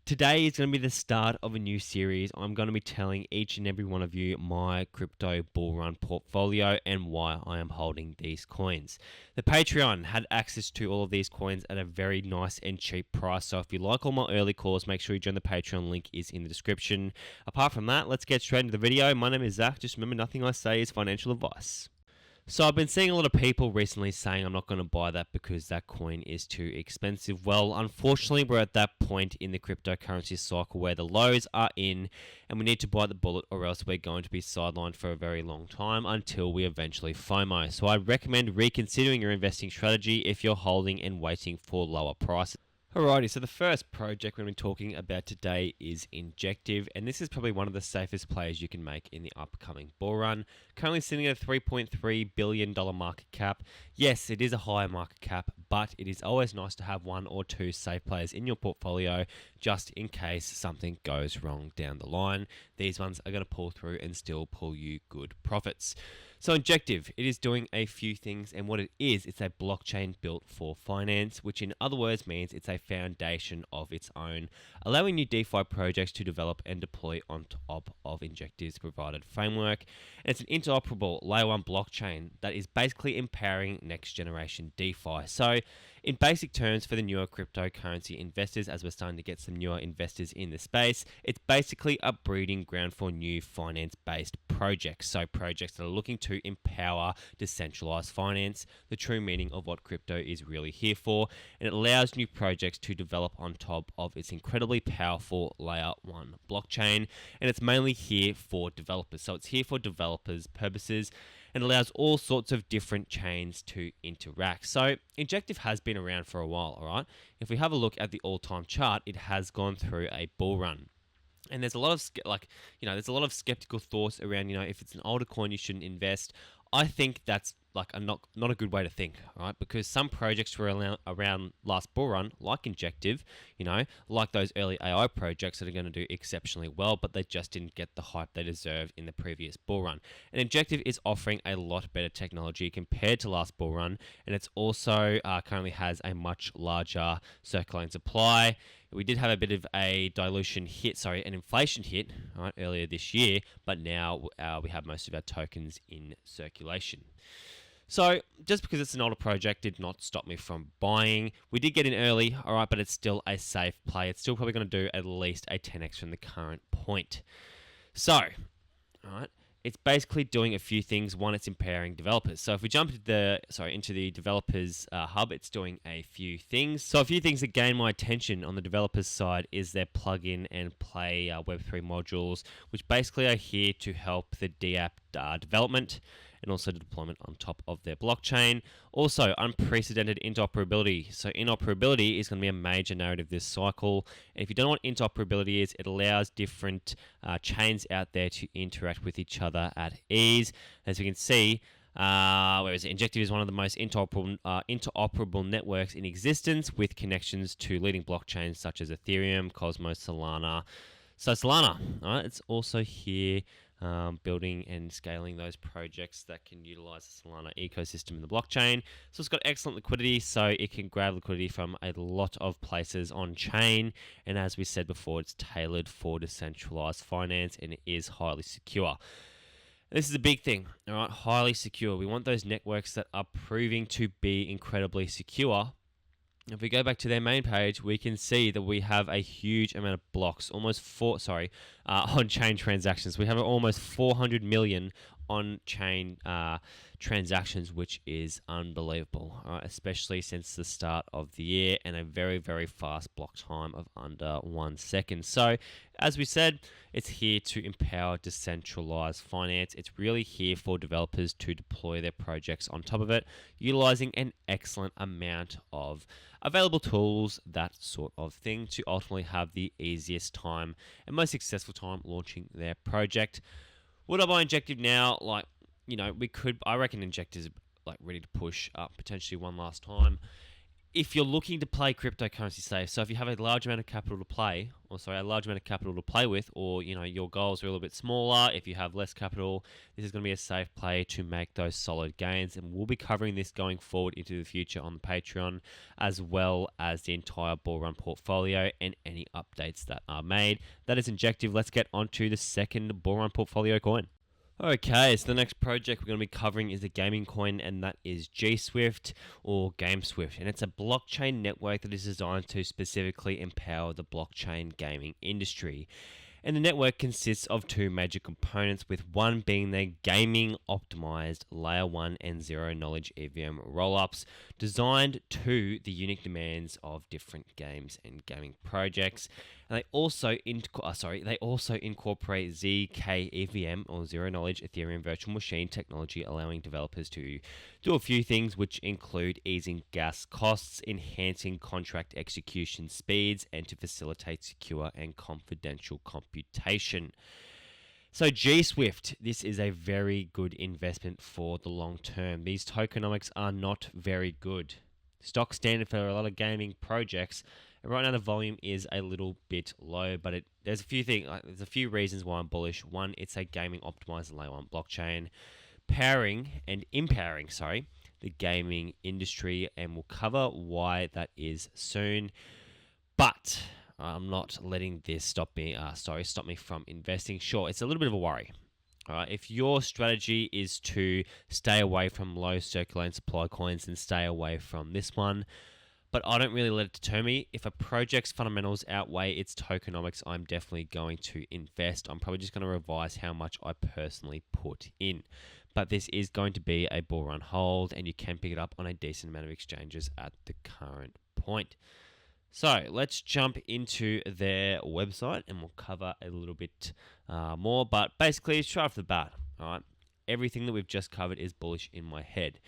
Today is going to be the start of a new series. I'm going to be telling each and every one of you my crypto bull run portfolio and why I am holding these coins. The Patreon had access to all of these coins at a very nice and cheap price. So if you like all my early calls, make sure you join the Patreon. Link is in the description. Apart from that, let's get straight into the video. My name is Zach. Just remember, nothing I say is financial advice. So I've been seeing a lot of people recently saying I'm not going to buy that because that coin is too expensive. Well, unfortunately, we're at that point in the cryptocurrency cycle where the lows are in and we need to bite the bullet or else we're going to be sidelined for a very long time until we eventually FOMO. So I recommend reconsidering your investing strategy if you're holding and waiting for lower prices. Alrighty, so the first project we're going to be talking about today is Injective, and this is probably one of the safest plays you can make in the upcoming bull run. Currently sitting at a $3.3 billion market cap. Yes, it is a higher market cap, but it is always nice to have one or two safe players in your portfolio just in case something goes wrong down the line. These ones are going to pull through and still pull you good profits. So Injective, it is doing a few things, and what it is, it's a blockchain built for finance, which in other words means it's a foundation of its own, allowing new DeFi projects to develop and deploy on top of Injective's provided framework. And it's an interoperable layer 1 blockchain that is basically empowering next generation DeFi. So in basic terms, for the newer cryptocurrency investors, as we're starting to get some newer investors in the space, it's basically a breeding ground for new finance-based projects. So projects that are looking to empower decentralized finance, the true meaning of what crypto is really here for, and it allows new projects to develop on top of its incredibly powerful layer 1 blockchain, and it's mainly here for developers. So it's here for developers' purposes and allows all sorts of different chains to interact. So Injective has been around for a while, all right? If we have a look at the all-time chart, it has gone through a bull run. And there's a lot of there's a lot of skeptical thoughts around, if it's an older coin, you shouldn't invest. I think that's like not a good way to think, right? Because some projects were around last bull run, like Injective, like those early AI projects that are going to do exceptionally well, but they just didn't get the hype they deserved in the previous bull run. And Injective is offering a lot better technology compared to last bull run, and it's also currently has a much larger circulating supply. We did have a bit of a an inflation hit, right, earlier this year, but now we have most of our tokens in circulation. So just because it's an older project did not stop me from buying. We did get in early, all right, but it's still a safe play. It's still probably going to do at least a 10x from the current point. So, all right, it's basically doing a few things. One, it's empowering developers. So if we jump into the developers hub, it's doing a few things. So a few things that gain my attention on the developers side is their plug-in and play Web3 modules, which basically are here to help the DApp development and also the deployment on top of their blockchain. Also, unprecedented interoperability. So interoperability is going to be a major narrative this cycle. And if you don't know what interoperability is, it allows different chains out there to interact with each other at ease. As you can see, whereas Injective is one of the most interoperable networks in existence, with connections to leading blockchains such as Ethereum, Cosmos, Solana. So Solana, all right, it's also here building and scaling those projects that can utilize the Solana ecosystem in the blockchain. So it's got excellent liquidity, so it can grab liquidity from a lot of places on chain. And as we said before, it's tailored for decentralized finance and it is highly secure. This is a big thing, all right? Highly secure. We want those networks that are proving to be incredibly secure. If we go back to their main page, we can see that we have a huge amount of blocks, on-chain transactions. We have almost 400 million on-chain transactions, which is unbelievable, especially since the start of the year, and a very, very fast block time of under 1 second. So, as we said, it's here to empower decentralized finance. It's really here for developers to deploy their projects on top of it, utilizing an excellent amount of available tools, that sort of thing, to ultimately have the easiest time and most successful time launching their project. Would I buy Injective now? I reckon Injective is ready to push up potentially one last time. if you're looking to play cryptocurrency safe, so if you have a large amount of capital to play, a large amount of capital to play with, or your goals are a little bit smaller, if you have less capital, this is going to be a safe play to make those solid gains. And we'll be covering this going forward into the future on the Patreon, as well as the entire bull run portfolio and any updates that are made. That is Injective. Let's get on to the second bull run portfolio coin. Okay, so the next project we're going to be covering is a gaming coin, and that is GSWIFT or GameSwift. And it's a blockchain network that is designed to specifically empower the blockchain gaming industry. And the network consists of two major components, with one being their gaming optimized layer 1 and 0 knowledge EVM rollups designed to the unique demands of different games and gaming projects. And they also incorporate ZK EVM or zero knowledge Ethereum virtual machine technology, allowing developers to do a few things, which include easing gas costs, enhancing contract execution speeds, and to facilitate secure and confidential computation. So GSWIFT, this is a very good investment for the long term. These tokenomics are not very good. Stock standard for a lot of gaming projects. Right now the volume is a little bit low, but there's a few reasons why I'm bullish. One, it's a gaming optimized layer 1 blockchain, empowering the gaming industry, and we'll cover why that is soon. But I'm not letting this stop me from investing. Sure, it's a little bit of a worry. All right, if your strategy is to stay away from low circulating supply coins, then stay away from this one. But I don't really let it deter me. If a project's fundamentals outweigh its tokenomics, I'm definitely going to invest. I'm probably just going to revise how much I personally put in. But this is going to be a bull run hold, and you can pick it up on a decent amount of exchanges at the current point. So let's jump into their website, and we'll cover a little bit more. But basically, straight off the bat, all right, everything that we've just covered is bullish in my head.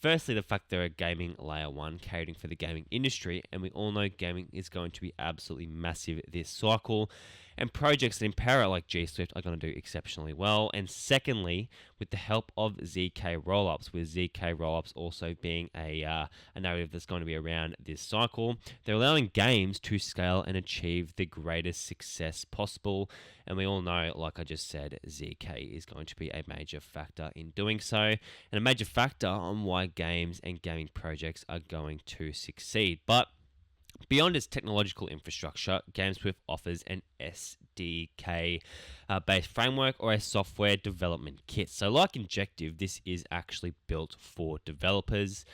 Firstly, the fact they're a gaming layer 1 catering for the gaming industry, and we all know gaming is going to be absolutely massive this cycle, and projects that empower it like GSWIFT are going to do exceptionally well. And secondly, with the help of ZK rollups, with ZK rollups also being a narrative that's going to be around this cycle, they're allowing games to scale and achieve the greatest success possible. And we all know, like I just said, ZK is going to be a major factor in doing so, and a major factor on why games and gaming projects are going to succeed. But beyond its technological infrastructure, GameSwift offers an SDK based framework or a software development kit. So like Injective, this is actually built for developers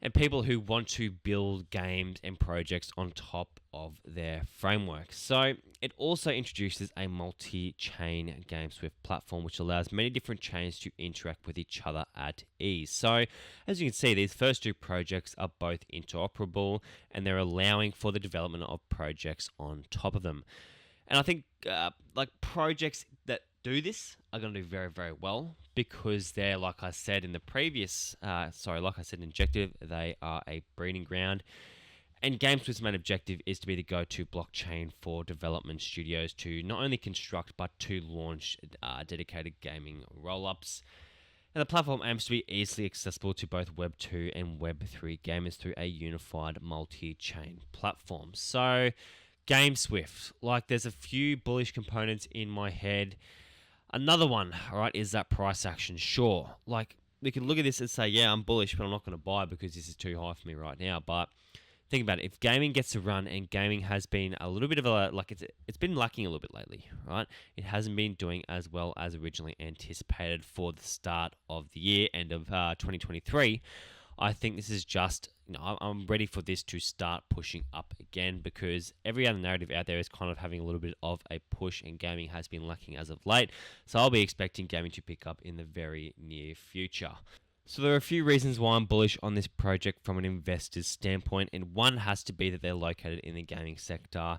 and people who want to build games and projects on top of their framework. So it also introduces a multi-chain GameSwift platform, which allows many different chains to interact with each other at ease. So as you can see, these first two projects are both interoperable, and they're allowing for the development of projects on top of them. And I think projects that do this are going to do very, very well, because they're, like I said in Injective, they are a breeding ground. And GameSwift's main objective is to be the go-to blockchain for development studios to not only construct but to launch dedicated gaming rollups. And the platform aims to be easily accessible to both Web 2 and Web 3 gamers through a unified multi-chain platform. So GameSwift, there's a few bullish components in my head. Another one, all right, is that price action. Sure, we can look at this and say, yeah, I'm bullish, but I'm not going to buy because this is too high for me right now. But think about it. If gaming gets a run, and gaming has been a little bit of it's been lacking a little bit lately, right? It hasn't been doing as well as originally anticipated for the start of the year, end of 2023. I think this is just, I'm ready for this to start pushing up again, because every other narrative out there is kind of having a little bit of a push, and gaming has been lacking as of late. So I'll be expecting gaming to pick up in the very near future. So there are a few reasons why I'm bullish on this project from an investor's standpoint, and one has to be that they're located in the gaming sector.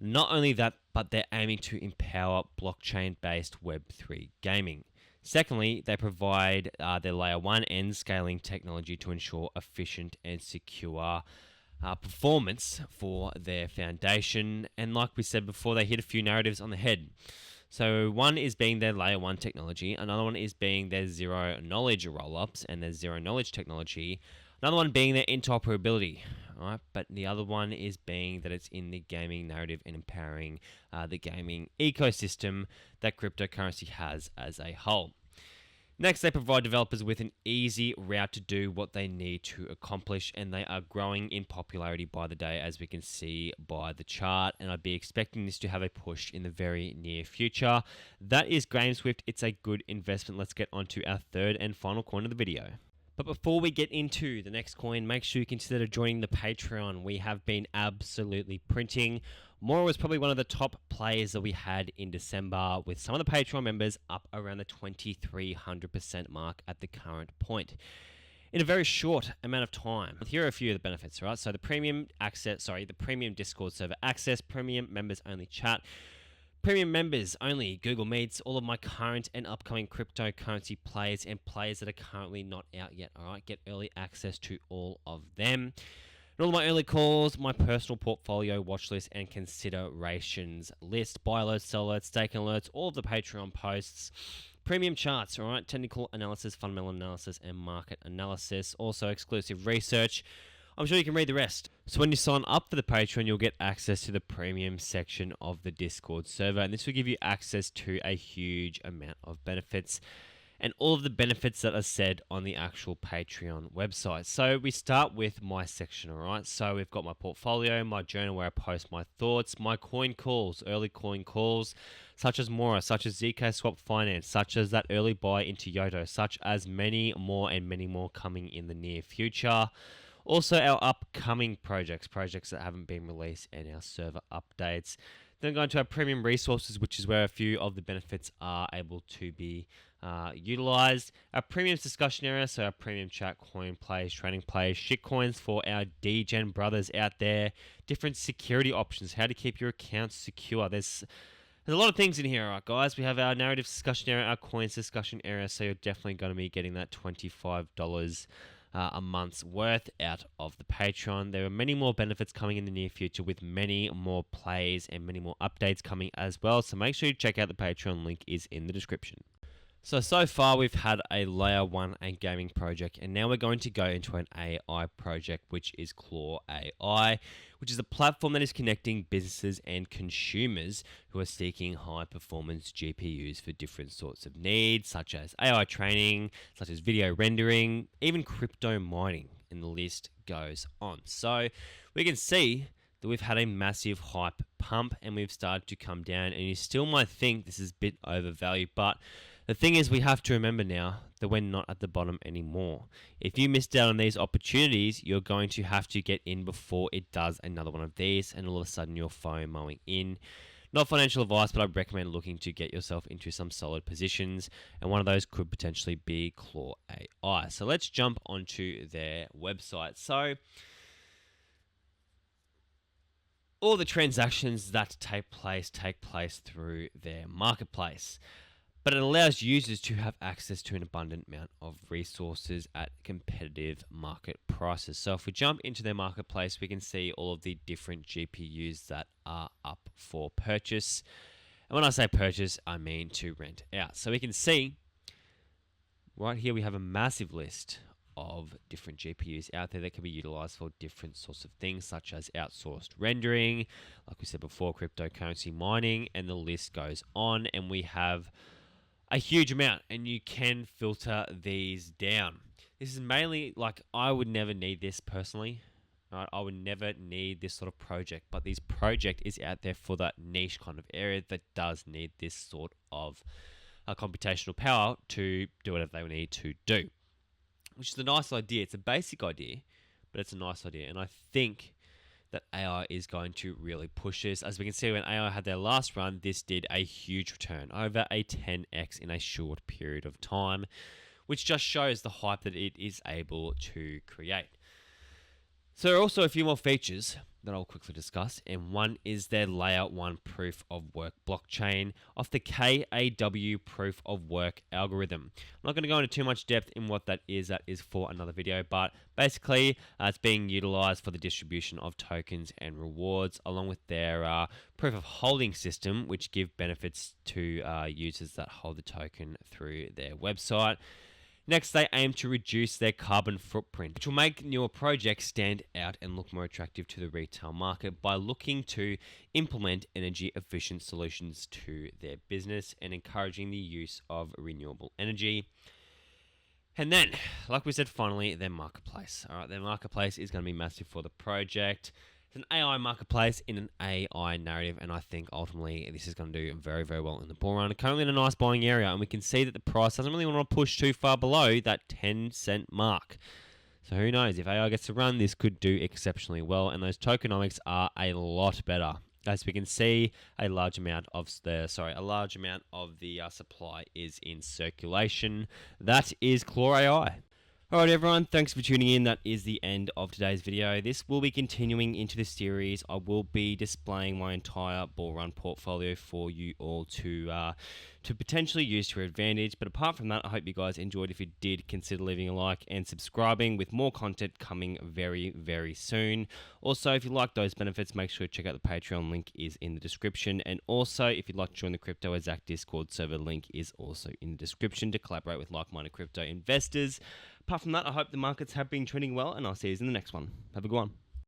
Not only that, but they're aiming to empower blockchain-based Web3 gaming. Secondly, they provide their layer 1 and scaling technology to ensure efficient and secure performance for their foundation. And like we said before, they hit a few narratives on the head. So one is being their layer 1 technology, another one is being their zero knowledge rollups and their zero knowledge technology. Another one being their interoperability. All right, but the other one is being that it's in the gaming narrative and empowering the gaming ecosystem that cryptocurrency has as a whole. Next, they provide developers with an easy route to do what they need to accomplish, and they are growing in popularity by the day, as we can see by the chart, and I'd be expecting this to have a push in the very near future. That is GameSwift. It's a good investment. Let's get on to our third and final coin of the video. But before we get into the next coin, make sure you consider joining the Patreon. We have been absolutely printing. Mora was probably one of the top players that we had in December, with some of the Patreon members up around the 2,300% mark at the current point in a very short amount of time. Here are a few of the benefits, right? So the premium Discord server access, premium members only chat, premium members only Google Meets, all of my current and upcoming cryptocurrency players and players that are currently not out yet, all right? Get early access to all of them. And all of my early calls, my personal portfolio watch list and considerations list, buy alerts, sell alerts, stake alerts, all of the Patreon posts, premium charts, all right? Technical analysis, fundamental analysis, and market analysis. Also exclusive research. I'm sure you can read the rest. So when you sign up for the Patreon, you'll get access to the premium section of the Discord server, and this will give you access to a huge amount of benefits and all of the benefits that are said on the actual Patreon website. So we start with my section, all right? So we've got my portfolio, my journal where I post my thoughts, my coin calls, early coin calls, such as Mora, such as ZK Swap Finance, such as that early buy into Yoto, such as many more coming in the near future. Also, our upcoming projects that haven't been released, and our server updates. Then going to our premium resources, which is where a few of the benefits are able to be utilized. Our premium discussion area, so our premium chat, coin plays, trading plays, shitcoins for our degen brothers out there. Different security options, how to keep your accounts secure. There's a lot of things in here, alright guys. We have our narrative discussion area, our coins discussion area, so you're definitely going to be getting that $25 a month's worth out of the Patreon. There are many more benefits coming in the near future, with many more plays and many more updates coming as well. So make sure you check out the Patreon. Link is in the description. So far we've had a layer 1 and gaming project, and now we're going to go into an AI project, which is CloreAI, which is a platform that is connecting businesses and consumers who are seeking high performance GPUs for different sorts of needs, such as AI training, such as video rendering, even crypto mining, and the list goes on. So we can see that we've had a massive hype pump and we've started to come down, and you still might think this is a bit overvalued, but the thing is, we have to remember now that we're not at the bottom anymore. If you missed out on these opportunities, you're going to have to get in before it does another one of these, and all of a sudden you're FOMOing in. Not financial advice, but I'd recommend looking to get yourself into some solid positions, and one of those could potentially be CloreAI. So let's jump onto their website. So all the transactions that take place through their marketplace. But it allows users to have access to an abundant amount of resources at competitive market prices. So if we jump into their marketplace, we can see all of the different GPUs that are up for purchase. And when I say purchase, I mean to rent out. So we can see right here we have a massive list of different GPUs out there that can be utilized for different sorts of things, such as outsourced rendering, like we said before, cryptocurrency mining, and the list goes on. And we have a huge amount, and you can filter these down. This is mainly, like, I would never need this personally. Right? I would never need this sort of project, but this project is out there for that niche kind of area that does need this sort of computational power to do whatever they need to do, which is a nice idea. It's a basic idea, but it's a nice idea, and I think that AI is going to really push this. As we can see, when AI had their last run, this did a huge return, over a 10x in a short period of time, which just shows the hype that it is able to create. So there are also a few more features that I'll quickly discuss, and one is their layer 1 proof of work blockchain off the KAW proof of work algorithm. I'm not going to go into too much depth in what that is for another video, but basically it's being utilized for the distribution of tokens and rewards, along with their proof of holding system, which give benefits to users that hold the token through their website. Next, they aim to reduce their carbon footprint, which will make newer projects stand out and look more attractive to the retail market by looking to implement energy efficient solutions to their business and encouraging the use of renewable energy. And then, like we said, finally, their marketplace. All right, their marketplace is going to be massive for the project. It's an AI marketplace in an AI narrative, and I think ultimately this is going to do very, very well in the bull run. Currently in a nice buying area, and we can see that the price doesn't really want to push too far below that 10-cent mark. So who knows, if AI gets to run, this could do exceptionally well, and those tokenomics are a lot better. As we can see, a large amount of the supply is in circulation. That is CloreAI. Alright everyone, thanks for tuning in. That is the end of today's video. This will be continuing into the series. I will be displaying my entire bull run portfolio for you all to potentially use to your advantage. But apart from that, I hope you guys enjoyed. If you did, consider leaving a like and subscribing, with more content coming very, very soon. Also, if you like those benefits, make sure to check out the Patreon. Link is in the description. And also, if you'd like to join the Crypto Exact Discord server, link is also in the description to collaborate with like-minded crypto investors. Apart from that, I hope the markets have been trending well, and I'll see you in the next one. Have a good one.